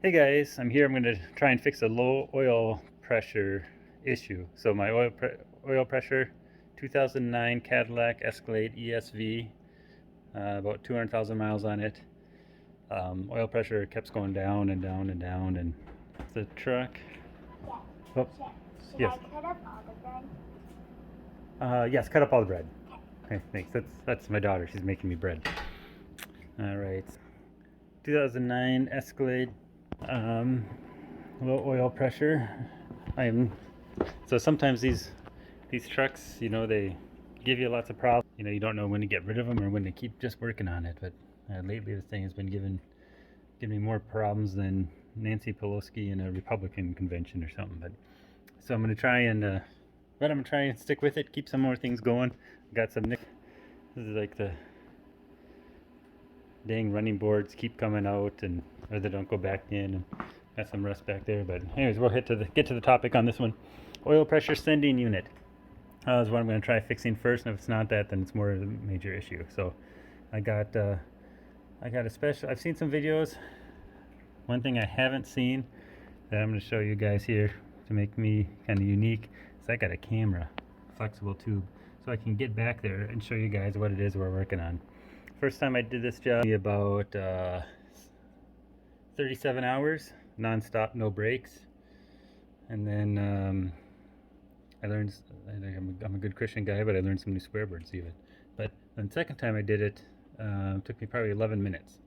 Hey guys, I'm here. I'm going to try and fix a low oil pressure issue. So my oil pressure, 2009 Cadillac Escalade ESV, about 200,000 miles on it. Oil pressure kept going down and down and down, and the truck. Yeah. Oh, Should yes. I cut up all the bread? Yes, cut up all the bread. Okay, thanks. That's my daughter. She's making me bread. All right. 2009 Escalade. Low oil pressure. So sometimes these trucks, they give you lots of problems. You don't know when to get rid of them or when to keep just working on it. But lately, this thing has been giving me more problems than Nancy Pelosi in a Republican convention or something. But so I'm gonna try and stick with it, keep some more things going. Got some. This is like the dang running boards keep coming out, and or they don't go back in, and got some rust back there. But anyways, we'll get to the topic on this one. Oil pressure sending unit is what I'm going to try fixing first, and if it's not that, then it's more of a major issue. So I got a special. I've seen some videos. One thing I haven't seen that I'm going to show you guys here to make me kind of unique is I got a camera, flexible tube, so I can get back there and show you guys what it is we're working on. First time I did this job, about 37 hours, non-stop, no breaks. And then I learned, I'm a good Christian guy, but I learned some new swear words even. But the second time I did it, took me probably 11 minutes,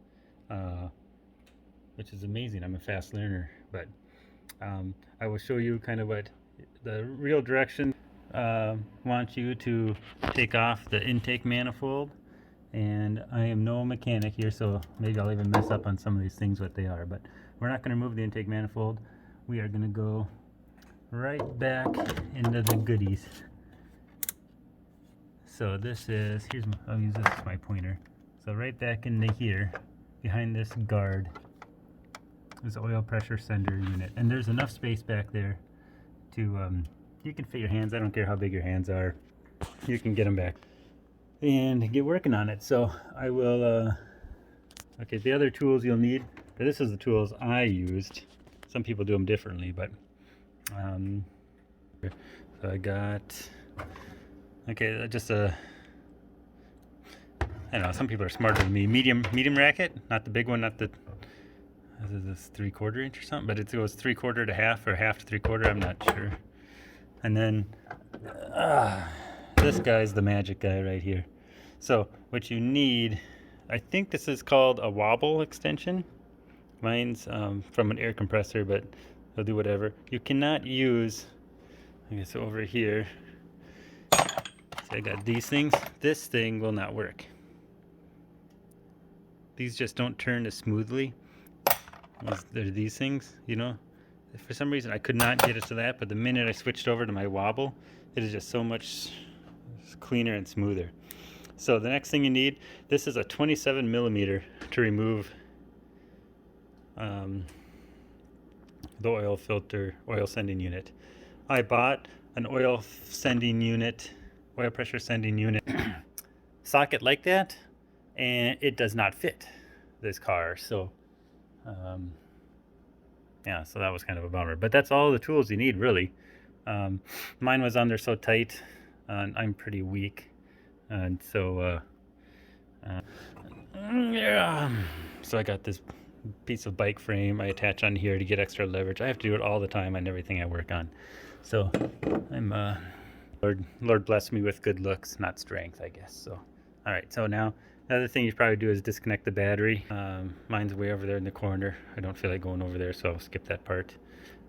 which is amazing. I'm a fast learner. But I will show you kind of what the real direction. Want you to take off the intake manifold. And I am no mechanic here, so maybe I'll even mess up on some of these things what they are, but we're not going to remove the intake manifold. We are going to go right back into the goodies. So this is, I'll use this as my pointer. So right back into here, behind this guard, is the oil pressure sender unit. And there's enough space back there to, you can fit your hands. I don't care how big your hands are. You can get them back and get working on it. So I will, okay, the other tools you'll need, this is the tools I used. Some people do them differently, but so I got, okay, just a, I don't know, some people are smarter than me. Medium racket, not the big one, not the, is this 3/4 inch or something, but it goes 3/4 to half or half to 3/4, I'm not sure. And then this guy's the magic guy right here. So what you need, I think this is called a wobble extension. Mine's from an air compressor, but they'll do whatever. You cannot use, I guess over here, so I got these things. This thing will not work. These just don't turn as smoothly. They're these things, For some reason I could not get it to that, but the minute I switched over to my wobble, it is just so much cleaner and smoother. So the next thing you need, this is a 27 millimeter to remove the oil filter, oil sending unit. I bought an oil pressure sending unit socket like that, and it does not fit this car. So yeah, so that was kind of a bummer. But that's all the tools you need, really. Mine was on there so tight, and I'm pretty weak. And so, yeah. So I got this piece of bike frame I attach on here to get extra leverage. I have to do it all the time on everything I work on. So I'm, Lord bless me with good looks, not strength, I guess. So, all right. So now the other thing you probably do is disconnect the battery. Mine's way over there in the corner. I don't feel like going over there, so I'll skip that part.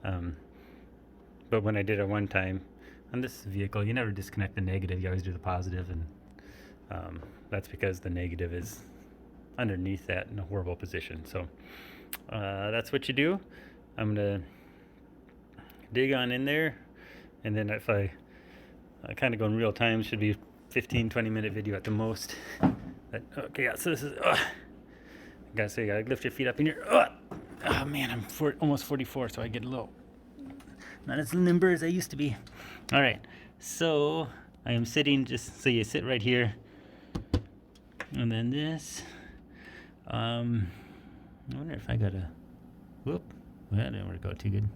But when I did it one time on this vehicle, you never disconnect the negative. You always do the positive, and that's because the negative is underneath that in a horrible position. So that's what you do. I'm gonna dig on in there, and then if I kind of go in real time, should be 15-20 minute video at the most. But okay, yeah, so this is I gotta say, you gotta lift your feet up in your oh man, I'm almost 44, so I get a little not as limber as I used to be. All right, so I am sitting, just so you sit right here, and then this. I wonder if I gotta Whoop. Well, that didn't work out too good.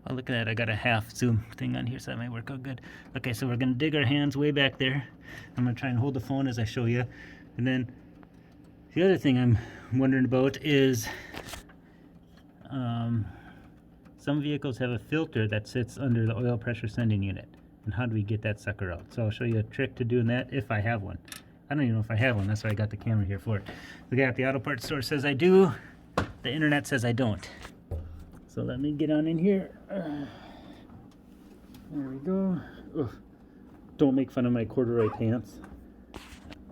Oh, look at that. I got a half zoom thing on here, so that might work out good. Okay, so we're going to dig our hands way back there. I'm going to try and hold the phone as I show you. And then the other thing I'm wondering about is some vehicles have a filter that sits under the oil pressure sending unit. And how do we get that sucker out? So I'll show you a trick to doing that if I have one. I don't even know if I have one. That's why I got the camera here for it. The guy at the auto parts store says I do. The internet says I don't. So let me get on in here. There we go. Ugh. Don't make fun of my corduroy pants.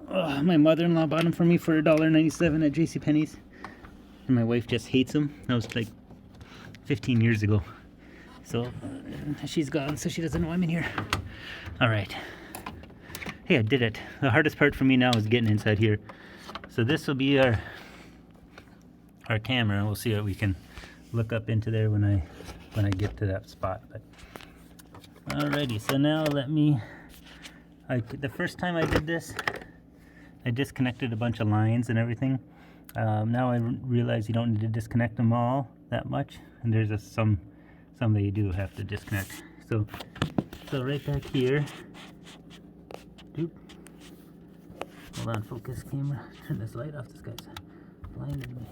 My mother-in-law bought them for me for $1.97 at JCPenney's. And my wife just hates them. That was like 15 years ago. So she's gone, so she doesn't know I'm in here. All right. Hey, I did it. The hardest part for me now is getting inside here. So this will be our camera. We'll see what we can look up into there when I get to that spot. But alrighty, so now let me. The first time I did this, I disconnected a bunch of lines and everything. Now I realize you don't need to disconnect them all that much, and there's some that you do have to disconnect. So right back here. Doop. Hold on, focus camera. Turn this light off. This guy's blinding me.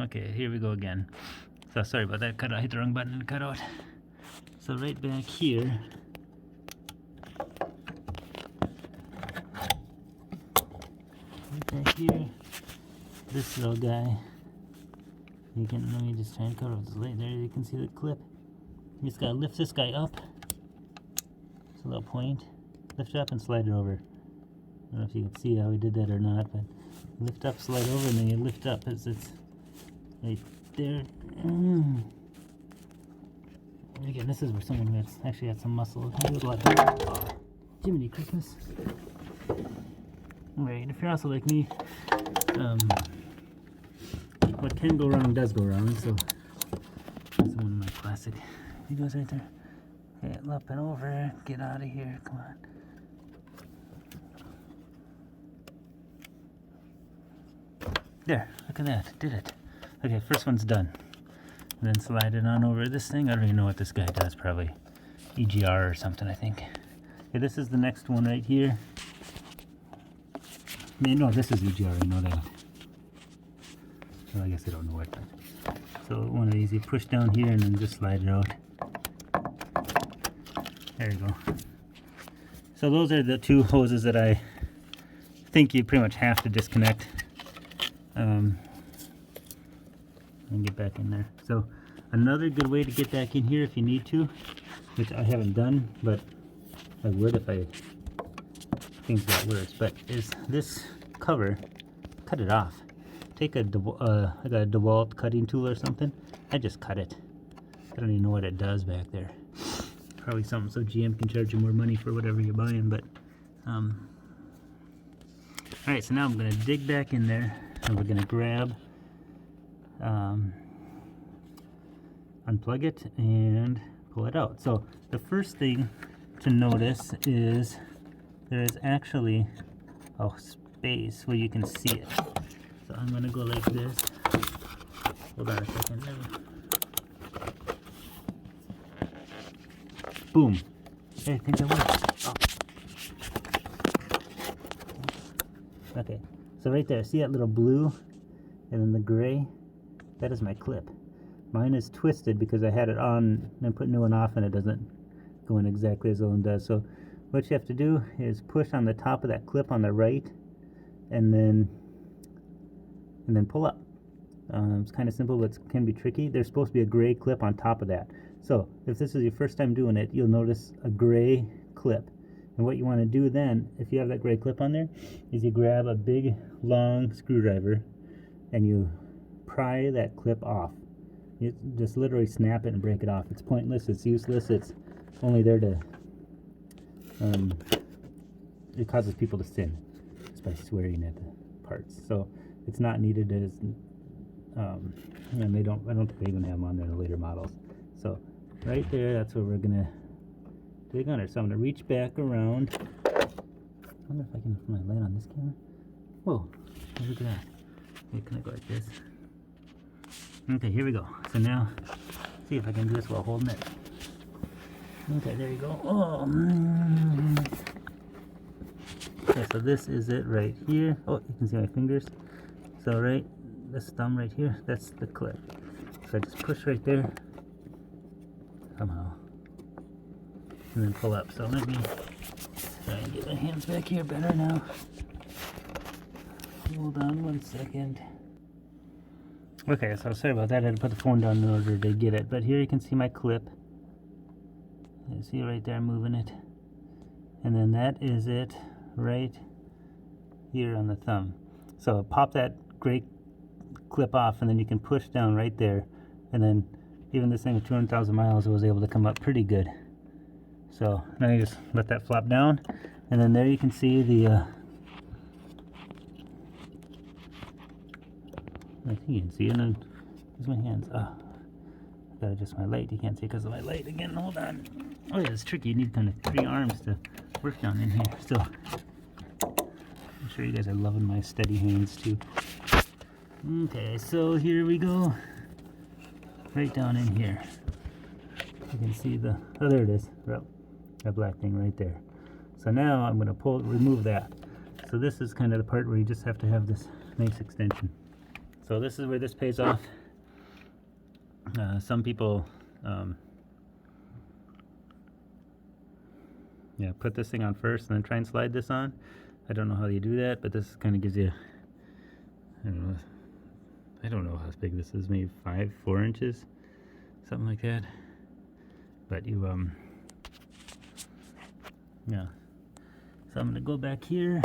Okay, here we go again. So sorry about that. I hit the wrong button and cut out. So right back here. Right back here. This little guy. Let me just try and cover this light there. You can see the clip. You just gotta lift this guy up. It's a little point. Lift it up and slide it over. I don't know if you can see how we did that or not, but lift up, slide over, and then you lift up as it's right there. Again, this is where someone that's actually had some muscle. Jiminy Christmas. Right, if you're also like me, what can go wrong does go wrong, so that's one of my classic videos right there. Okay, up and over, get out of here, come on. There, look at that, did it. Okay, first one's done. And then slide it on over this thing. I don't even know what this guy does, probably EGR or something, I think. Okay, this is the next one right here. No, this is EGR, I know that. Well, I guess I don't know what. So one of these, you push down here and then just slide it out. There you go. So those are the two hoses that I think you pretty much have to disconnect. And get back in there. So another good way to get back in here if you need to, which I haven't done, but I would if I think that works, but is this cover, cut it off. Take a DeWalt cutting tool or something. I just cut it. I don't even know what it does back there. Probably something so GM can charge you more money for whatever you're buying, but alright, so now I'm going to dig back in there and we're going to grab unplug it and pull it out. So the first thing to notice is there is actually a space where you can see it. So I'm going to go like this. Hold on a second. Boom. Hey, I think that works. Oh. Okay, so right there, see that little blue and then the gray? That is my clip. Mine is twisted because I had it on and put new one off and it doesn't go in exactly as the one does. So what you have to do is push on the top of that clip on the right and then pull up. It's kind of simple, but it can be tricky. There's supposed to be a gray clip on top of that. So if this is your first time doing it, you'll notice a gray clip. And what you want to do then, if you have that gray clip on there, is you grab a big long screwdriver and you pry that clip off. You just literally snap it and break it off. It's pointless, it's useless, it's only there to it causes people to sin just by swearing at the parts. So it's not needed as and I don't think they even have them on there in the later models. So right there, that's where we're gonna dig under. So I'm gonna reach back around. I wonder if I can put my light on this camera. Whoa, look at that. Wait, can I go like this? Okay, here we go. So now, see if I can do this while holding it. Okay, there you go. Oh, okay, so this is it right here. Oh, you can see my fingers. So right, this thumb right here, that's the clip. So I just push right there, somehow, and then pull up. So let me try and get my hands back here better now. Hold on 1 second. Okay, so sorry about that. I had to put the phone down in order to get it. But here you can see my clip. You see right there, I'm moving it. And then that is it right here on the thumb. So pop that gray clip off, and then you can push down right there. And then even this thing with 200,000 miles, it was able to come up pretty good. So now you just let that flop down. And then there you can see the I think you can see it, and then use my hands. I gotta adjust my light. You can't see because of my light again. Hold on. Oh yeah, it's tricky. You need kind of 3 arms to work down in here. Still, I'm sure you guys are loving my steady hands too. Okay, so here we go. Right down in here. You can see the, oh there it is. That black thing right there. So now I'm gonna remove that. So this is kind of the part where you just have to have this nice extension. So this is where this pays off. Some people put this thing on first and then try and slide this on. I don't know how you do that, but this kind of gives you, I don't know how big this is, maybe 4 inches, something like that. But you so I'm gonna go back here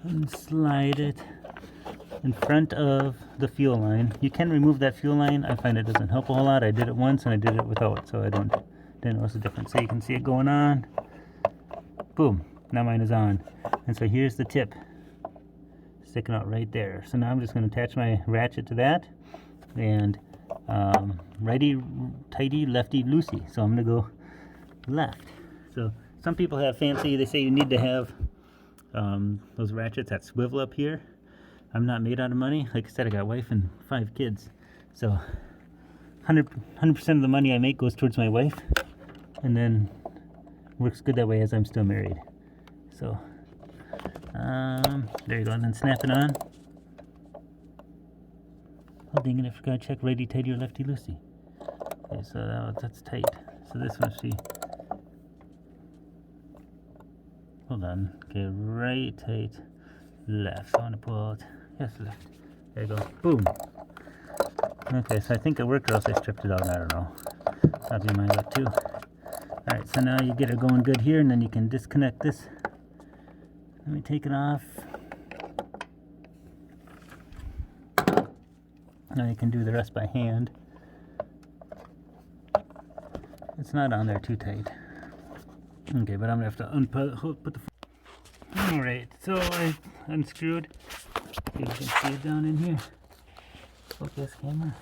and slide it in front of the fuel line. You can remove that fuel line. I find it doesn't help a whole lot. I did it once and I did it without, so I didn't notice the difference. So you can see it going on. Boom. Now mine is on. And so here's the tip sticking out right there. So now I'm just going to attach my ratchet to that, and righty tighty, lefty loosey. So I'm going to go left. So some people have fancy, they say you need to have those ratchets that swivel up here. I'm not made out of money. Like I said, I got a wife and 5 kids. So 100% of the money I make goes towards my wife, and then works good that way as I'm still married. So there you go, and then snap it on. Oh dang it, I forgot to check righty tighty or lefty loosey. Okay, so that's tight. So this must be, hold on, okay, right, tight, left. So I want to pull out, yes, left. There you go, boom. Okay, so I think it worked, or else I stripped it out, I don't know. I'll do my luck too. Alright, so now you get it going good here, and then you can disconnect this. Let me take it off. Now you can do the rest by hand. It's not on there too tight. Okay, but I'm gonna have to put the. Alright, so I unscrewed. You can see it down in here. Focus camera.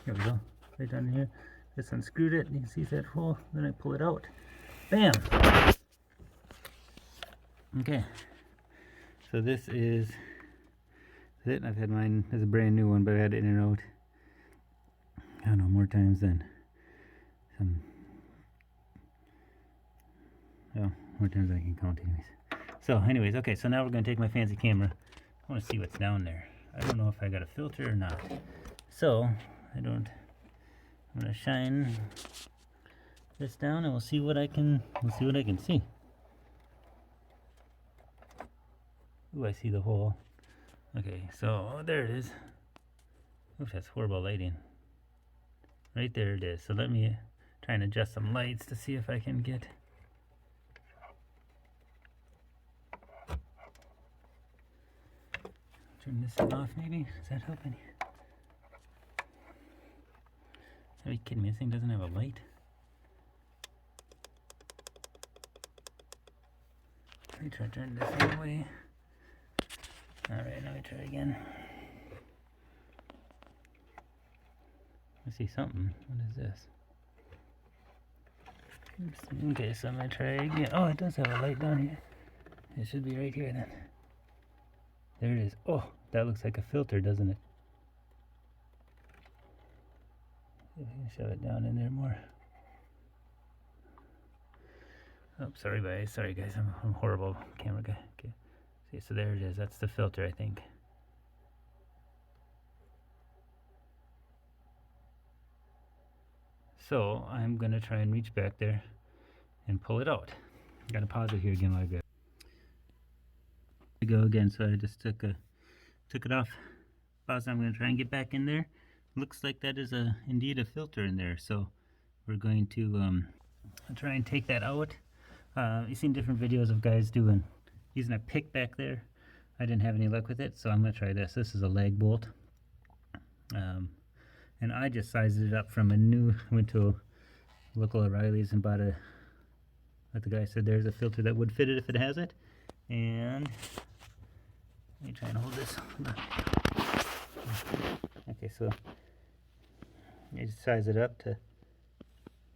There we go. Right down in here. Just unscrewed it. You can see that hole. Then I pull it out. Bam! Okay. So this is it. I've had mine as a brand new one, but I had it in and out, I don't know, more times than more times than I can count anyways. So anyways, okay, so now we're going to take my fancy camera. I want to see what's down there. I don't know if I got a filter or not. So I'm going to shine this down, and we'll see what I can see. Ooh, I see the hole. Okay, so there it is. Oof, that's horrible lighting. Right there it is. So let me try and adjust some lights to see if I can get. Turn this thing off maybe? Does that help any? Are you kidding me? This thing doesn't have a light? Let me try to turn this one away. Alright, now we try again. I see something. What is this? Oops. Okay, so I'm going to try again. Oh, it does have a light down here. It should be right here then. There it is. Oh, that looks like a filter, doesn't it? See if I can shove it down in there more. Oh, sorry guys, I'm a horrible camera guy. Okay, see, so there it is. That's the filter, I think. So I'm gonna try and reach back there and pull it out. Gotta pause it here again like that. Go again. So I just took it off. Pause. I'm gonna try and get back in there. Looks like that is indeed a filter in there. So we're going to try and take that out. You've seen different videos of guys using a pick back there. I didn't have any luck with it, so I'm gonna try this. This is a lag bolt, and I just sized it up from went to a local O'Reilly's and bought what the guy said there's a filter that would fit it if it has it. And let me try and hold this. Okay, so you just size it up to,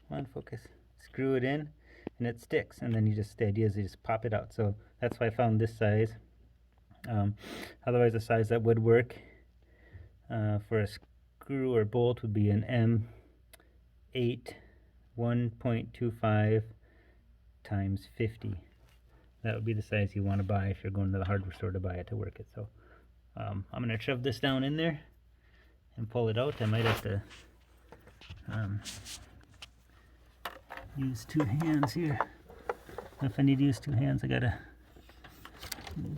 come on, focus. Screw it in, and it sticks. And then the idea is you just pop it out. So that's why I found this size. Otherwise, the size that would work for a screw or bolt would be an M8 1.25 times 50. That would be the size you want to buy if you're going to the hardware store to buy it to work it. So I'm going to shove this down in there and pull it out. I might have to use two hands here. If I need to use two hands, I gotta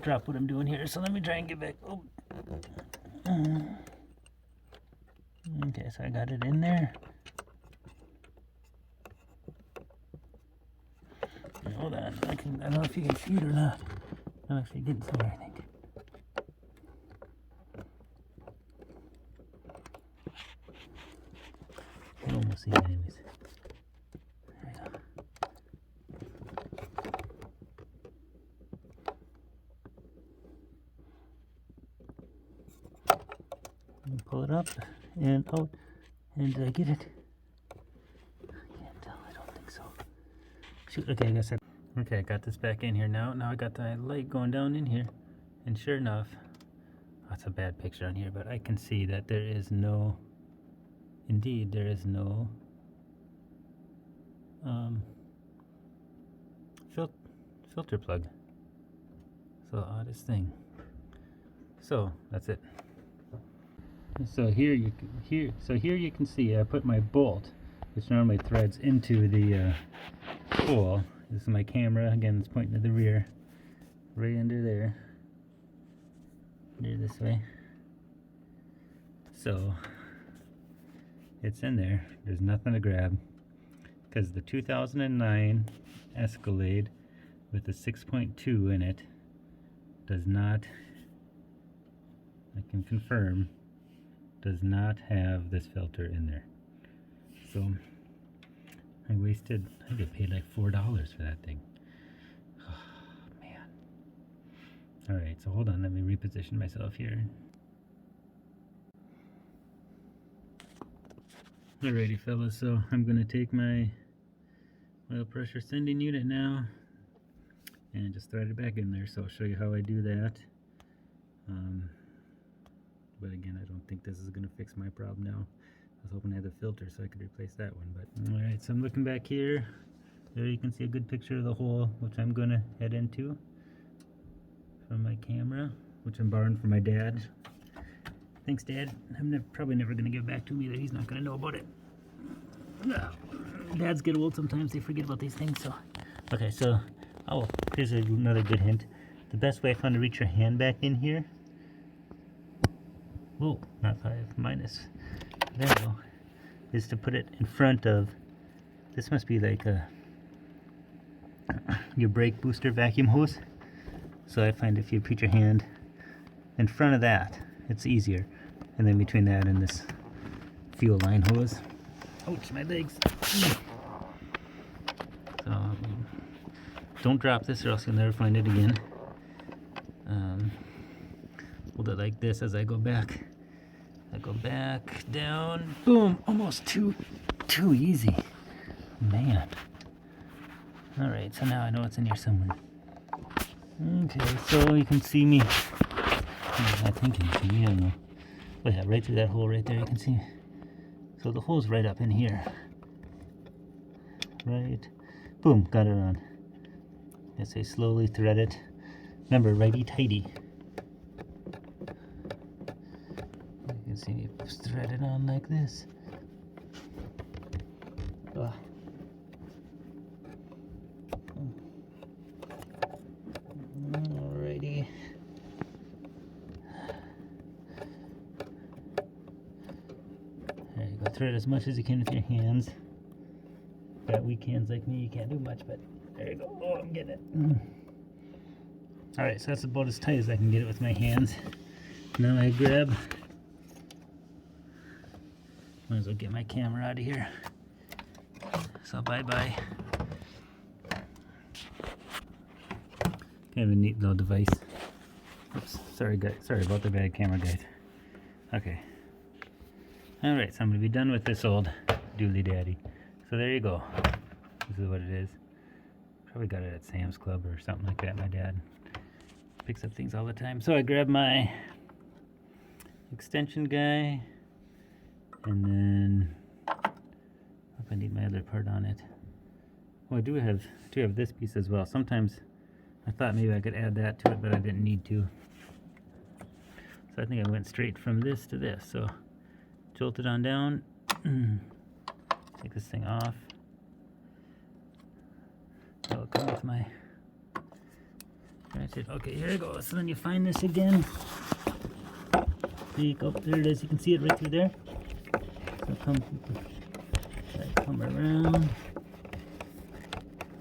drop what I'm doing here. So let me try and get back. Oh. Okay, so I got it in there. Hold on, I don't know if you can see it or not. I'm actually getting somewhere, I think. I can almost see it anyways. There we go. And pull it up and out. And did I get it? I can't tell, I don't think so. Shoot, okay, I guess okay, I got this back in here now. Now I got the light going down in here. And sure enough, that's a bad picture on here, but I can see that there is no, indeed, there is no filter plug. So the oddest thing. So that's it. So here you can see I put my bolt, which normally threads into the hole. This is my camera, again it's pointing to the rear, right under there, this way. So it's in there, there's nothing to grab, because the 2009 Escalade with the 6.2 in it does not, I can confirm, does not have this filter in there. So I paid like $4 for that thing. Oh, man. Alright, so hold on, let me reposition myself here. Alrighty fellas, so I'm going to take my oil pressure sending unit now and just thread it back in there. So I'll show you how I do that. But again, I don't think this is going to fix my problem now. I was hoping I had the filter so I could replace that one. But alright, so I'm looking back here. There you can see a good picture of the hole, which I'm going to head into from my camera, which I'm borrowing from my dad. Thanks, Dad. I'm probably never going to give back to him either. He's not going to know about it. Dads get old sometimes. They forget about these things. So, okay, so here's another good hint. The best way I found to reach your hand back in here. Whoa, not 5, minus. There we go. Is to put it in front of. This must be like your brake booster vacuum hose. So I find if you put your hand in front of that, it's easier. And then between that and this fuel line hose. Ouch, my legs. So don't drop this or else you'll never find it again. Hold it like this as I go back. I go back, down, boom, almost too easy. Man. Alright, so now I know it's in here somewhere. Okay, so you can see me What am I thinking? To me, I don't know. Oh yeah, right through that hole right there, you can see. So the hole's right up in here. Right. Boom, got it on. I say slowly thread it. Remember, righty-tighty. You can see me thread it on like this. Oh. Alrighty. There you go. Thread as much as you can with your hands. Got weak hands like me, you can't do much, but there you go. Oh, I'm getting it. Alright, so that's about as tight as I can get it with my hands. Now I grab. Might as well get my camera out of here. So bye-bye. Kind of a neat little device. Oops, sorry guys. Sorry about the bad camera, guys. Okay. Alright, so I'm going to be done with this old dooley daddy. So there you go. This is what it is. Probably got it at Sam's Club or something like that. My dad picks up things all the time. So I grabbed my extension guy, and then if I need my other part on it. Well, I do have this piece as well. Sometimes I thought maybe I could add that to it, but I didn't need to. So I think I went straight from this to this. So jolt it on down. Take this thing off. That'll come with my ratchet. Okay, here it goes. So then you find this again. See, oh, there it is. You can see it right through there. So come around.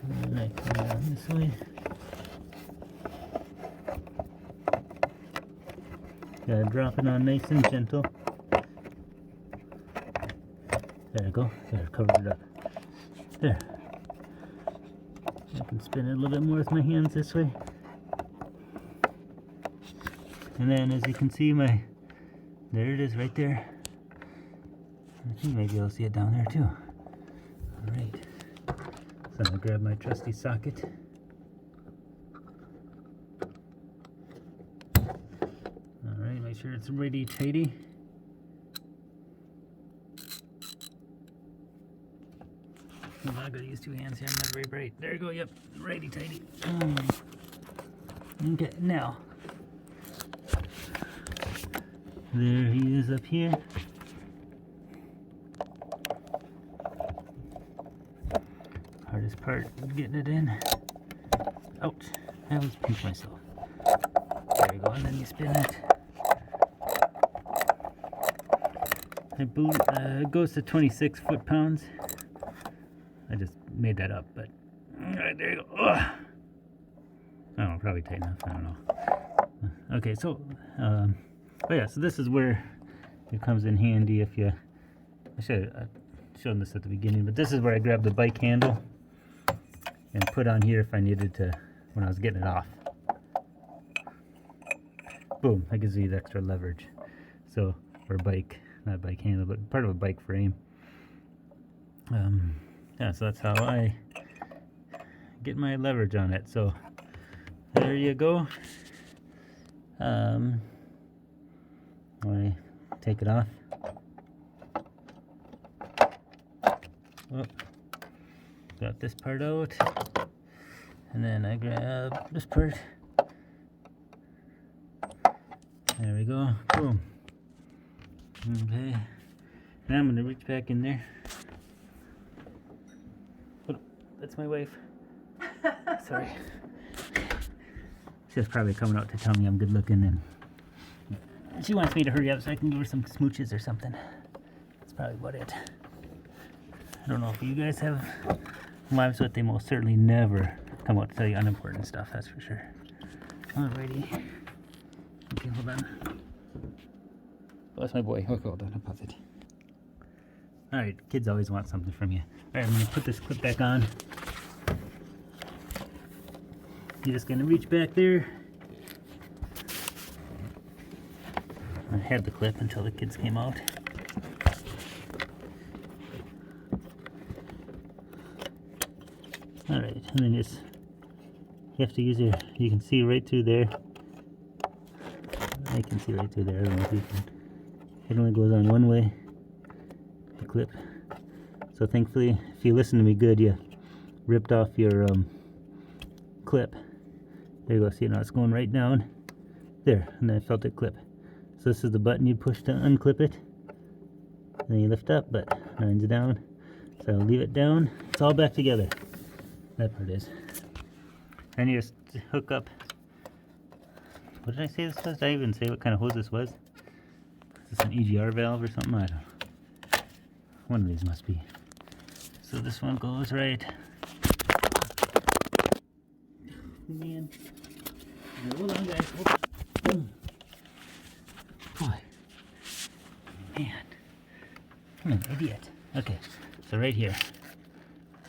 And then I come around this way. Gotta drop it on nice and gentle. There we go. There, covered it up. There. I can spin it a little bit more with my hands this way. And then as you can see, there it is right there. I think maybe you'll see it down there too. Alright. So I'm going to grab my trusty socket. Alright, make sure it's ready tighty. I'm not going to use two hands here, I'm not very bright. There you go, yep, righty tighty. Okay, now. There he is up here. Hardest part is getting it in. Ouch, I always pinch myself. There you go, and then you spin it. It goes to 26 foot-pounds. I just made that up, but alright, there you go. Ugh. Oh, probably tight enough. I don't know. Okay, so oh yeah, so this is where it comes in handy. If you, I should have shown this at the beginning, but this is where I grabbed the bike handle and put on here if I needed to when I was getting it off. Boom! That gives you the extra leverage. So, or bike, not bike handle, but part of a bike frame. Yeah, so that's how I get my leverage on it. So there you go. I take it off. Oh, got this part out, and then I grab this part. There we go. Boom. Okay. Now I'm gonna reach back in there. That's my wife. Sorry. She's probably coming out to tell me I'm good looking, and she wants me to hurry up so I can give her some smooches or something. That's probably about it. I don't know if you guys have wives, but they most certainly never come out to tell you unimportant stuff, that's for sure. Alrighty. Okay, hold on. Oh, that's my boy. Okay, hold on, I'll pause it. Alright, kids always want something from you. Alright, I'm going to put this clip back on. You're just going to reach back there. I had the clip until the kids came out. Alright, and then you have to use you can see right through there. I can see right through there. I don't know if you can. It only goes on one way, the clip. So thankfully, if you listen to me good, you ripped off your clip. There you go. See, now it's going right down there, and then I felt it clip. So this is the button you push to unclip it. And then you lift up, but mine's down. So I'll leave it down. It's all back together. That part is. Then you just hook up. What did I say this was? Did I even say what kind of hose this was? Is this an EGR valve or something? I don't know. One of these must be. So this one goes right. Man. Hold on, guys. Oh. Boy. Man. I'm an idiot. Okay. So right here.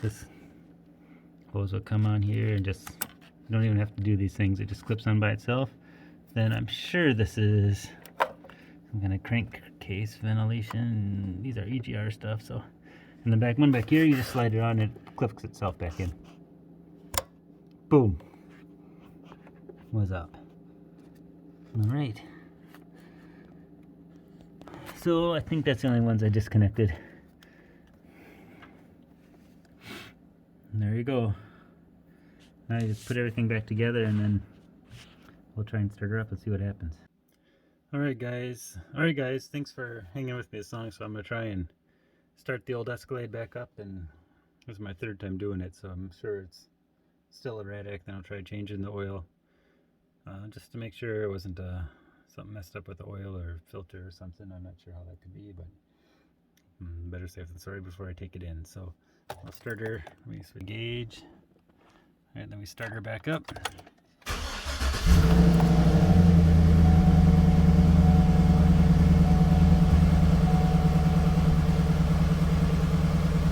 This hose will come on here and just, you don't even have to do these things. It just clips on by itself. Then I'm sure this is some kind of crankcase ventilation. These are EGR stuff. So in the back, one back here, you just slide it on and it clips itself back in. Boom. Was up. All right. So I think that's the only ones I disconnected. And there you go. Now you just put everything back together and then we'll try and start her up and see what happens. Alright guys, thanks for hanging with me this long. So I'm going to try and start the old Escalade back up, and this is my third time doing it, so I'm sure it's still erratic. Then I'll try changing the oil just to make sure it wasn't something messed up with the oil or filter or something. I'm not sure how that could be, but better safe than sorry before I take it in. So I'll start her, let me switch gauge, and then we start her back up.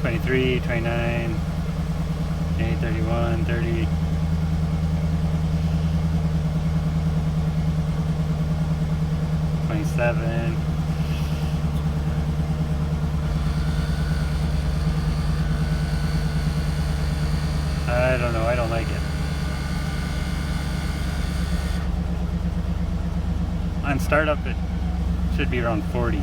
23, 29, 28, 31, 30. $27. I don't know, I don't like it. On startup it should be around 40.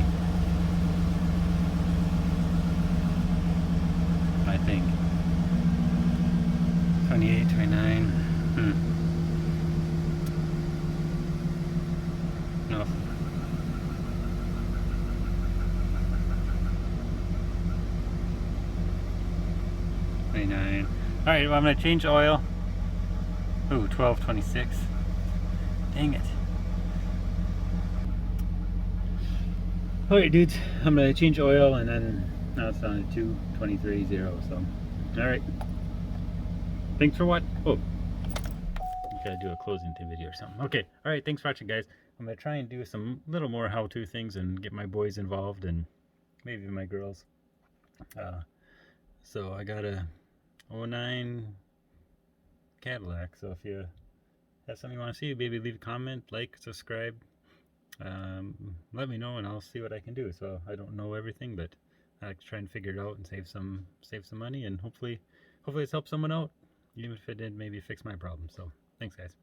I think. 28, 29. No. $29. Alright, well, I'm going to change oil. Ooh, $12.26. Dang it. Alright, dudes, I'm going to change oil, and then now it's down to 223.0. So, alright. Thanks for watching. Oh, gotta do a closing video or something. Okay, alright, thanks for watching, guys. I'm going to try and do some little more how-to things and get my boys involved and maybe my girls. So I got a 09 Cadillac, so if you have something you want to see, maybe leave a comment, like, subscribe. Let me know and I'll see what I can do. So I don't know everything, but I like to try and figure it out and save some money, and hopefully it's helped someone out, even if it didn't maybe fix my problem. So thanks, guys.